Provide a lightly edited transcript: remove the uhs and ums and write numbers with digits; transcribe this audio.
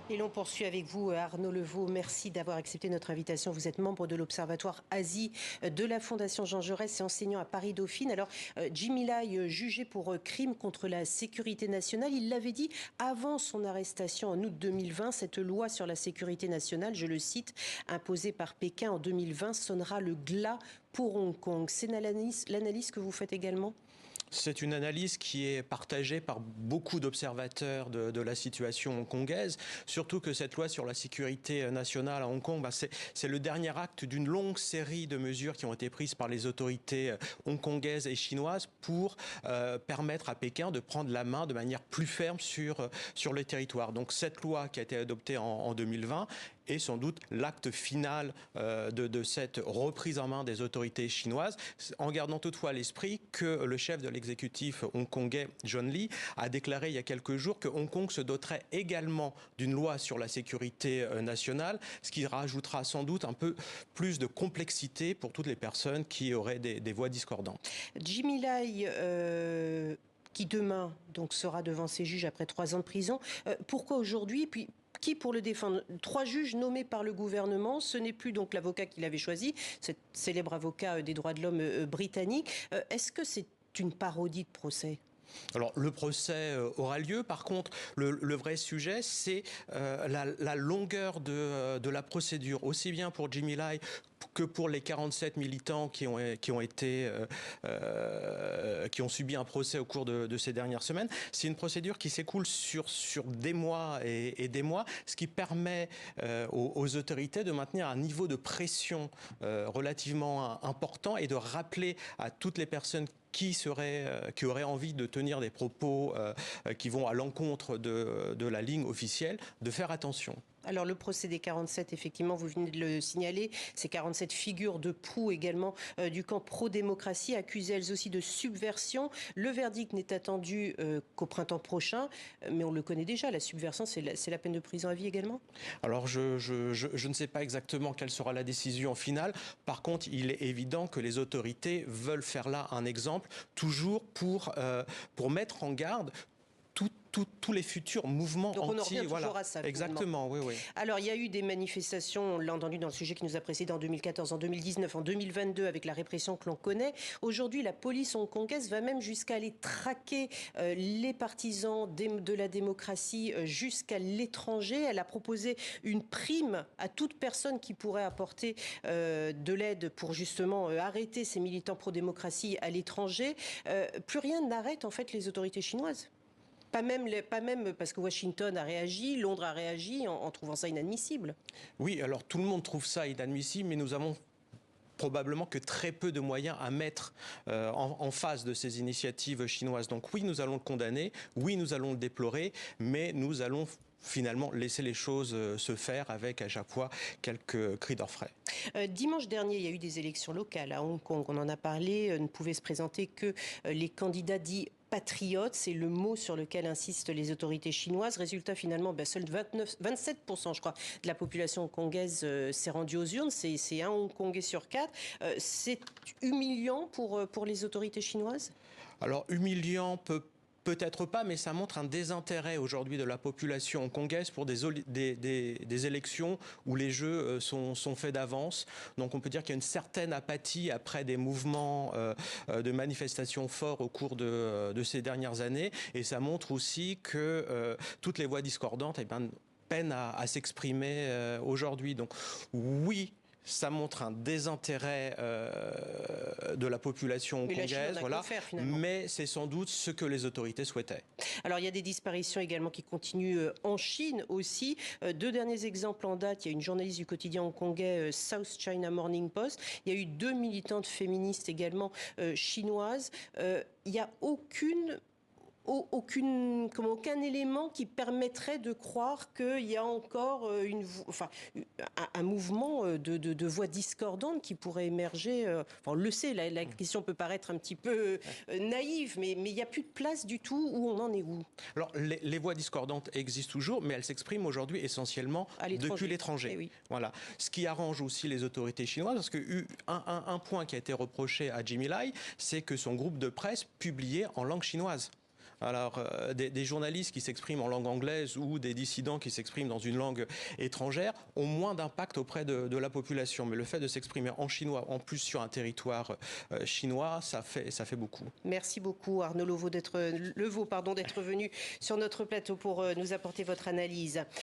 Et l'on poursuit avec vous, Arnaud Levaux. Merci d'avoir accepté notre invitation. Vous êtes membre de l'Observatoire Asie de la Fondation Jean Jaurès et enseignant à Paris-Dauphine. Alors, Jimmy Lai, jugé pour crime contre la sécurité nationale, il l'avait dit avant son arrestation en août 2020. Cette loi sur la sécurité nationale, je le cite, imposée par Pékin en 2020, sonnera le glas pour Hong Kong. C'est l'analyse que vous faites également ? C'est une analyse qui est partagée par beaucoup d'observateurs de la situation hongkongaise, surtout que cette loi sur la sécurité nationale à Hong Kong, c'est le dernier acte d'une longue série de mesures qui ont été prises par les autorités hongkongaises et chinoises pour permettre à Pékin de prendre la main de manière plus ferme sur le territoire. Donc cette loi qui a été adoptée en 2020 est sans doute l'acte final de cette reprise en main des autorités chinoises, en gardant toutefois à l'esprit que le chef de l'exécutif hongkongais, John Lee, a déclaré il y a quelques jours que Hong Kong se doterait également d'une loi sur la sécurité nationale, ce qui rajoutera sans doute un peu plus de complexité pour toutes les personnes qui auraient des voix discordantes. Jimmy Lai, qui demain donc sera devant ses juges après 3 ans de prison, pourquoi aujourd'hui ? Et puis, qui pour le défendre ? 3 juges nommés par le gouvernement, ce n'est plus donc l'avocat qu'il avait choisi, ce célèbre avocat des droits de l'homme britannique. Est-ce que c'est une parodie de procès ? Alors, le procès aura lieu. Par contre, le vrai sujet, c'est la longueur de la procédure, aussi bien pour Jimmy Lai que pour les 47 militants qui ont subi un procès au cours de ces dernières semaines. C'est une procédure qui s'écoule sur des mois et des mois, ce qui permet aux autorités de maintenir un niveau de pression relativement important et de rappeler à toutes les personnes qui auraient envie de tenir des propos qui vont à l'encontre de la ligne officielle, de faire attention. Alors le procès des 47, effectivement, vous venez de le signaler, ces 47 figures de proue également du camp pro-démocratie, accusées elles aussi de subversion. Le verdict n'est attendu qu'au printemps prochain, mais on le connaît déjà, la subversion, c'est la peine de prison à vie également ? Alors je ne sais pas exactement quelle sera la décision finale. Par contre, il est évident que les autorités veulent faire là un exemple, toujours pour mettre en garde tous les futurs mouvements donc on en revient voilà. toujours à ça. Exactement, oui. Alors, il y a eu des manifestations, on l'a entendu dans le sujet qui nous a précédé en 2014, en 2019, en 2022, avec la répression que l'on connaît. Aujourd'hui, la police hongkongaise va même jusqu'à aller traquer les partisans de la démocratie jusqu'à l'étranger. Elle a proposé une prime à toute personne qui pourrait apporter de l'aide pour justement arrêter ces militants pro-démocratie à l'étranger. Plus rien n'arrête en fait les autorités chinoises. Pas même parce que Washington a réagi, Londres a réagi en trouvant ça inadmissible. Oui, alors tout le monde trouve ça inadmissible, mais nous avons probablement que très peu de moyens à mettre en face de ces initiatives chinoises. Donc oui, nous allons le condamner, oui, nous allons le déplorer, mais nous allons finalement laisser les choses se faire avec à chaque fois quelques cris d'orfraie. Dimanche dernier, il y a eu des élections locales à Hong Kong. On en a parlé, ne pouvaient se présenter que les candidats dits patriotes, c'est le mot sur lequel insistent les autorités chinoises. Résultat, finalement, seuls 27%, je crois, de la population hongkongaise s'est rendue aux urnes. C'est un Hongkongais sur 4. C'est humiliant pour les autorités chinoises ? Alors, humiliant peut-être pas, mais ça montre un désintérêt aujourd'hui de la population hongkongaise pour des élections où les jeux sont faits d'avance. Donc on peut dire qu'il y a une certaine apathie après des mouvements de manifestations forts au cours de ces dernières années. Et ça montre aussi que toutes les voix discordantes peinent à s'exprimer aujourd'hui. Donc oui, ça montre un désintérêt de la population hongkongaise, mais c'est sans doute ce que les autorités souhaitaient. Alors il y a des disparitions également qui continuent en Chine aussi. 2 derniers exemples en date, il y a une journaliste du quotidien hongkongais South China Morning Post, il y a eu 2 militantes féministes également chinoises. Il n'y a aucun élément qui permettrait de croire qu'il y a encore un mouvement de voix discordantes qui pourrait émerger. On le sait, la question peut paraître un petit peu naïve, mais il n'y a plus de place du tout. Où on en est où ? Alors, les voix discordantes existent toujours, mais elles s'expriment aujourd'hui essentiellement depuis l'étranger. Oui. Voilà. Ce qui arrange aussi les autorités chinoises, parce qu'un point qui a été reproché à Jimmy Lai, c'est que son groupe de presse publiait en langue chinoise. Alors, des journalistes qui s'expriment en langue anglaise ou des dissidents qui s'expriment dans une langue étrangère ont moins d'impact auprès de la population. Mais le fait de s'exprimer en chinois, en plus sur un territoire chinois, ça fait beaucoup. Merci beaucoup Arnaud Levaux d'être venu sur notre plateau pour nous apporter votre analyse.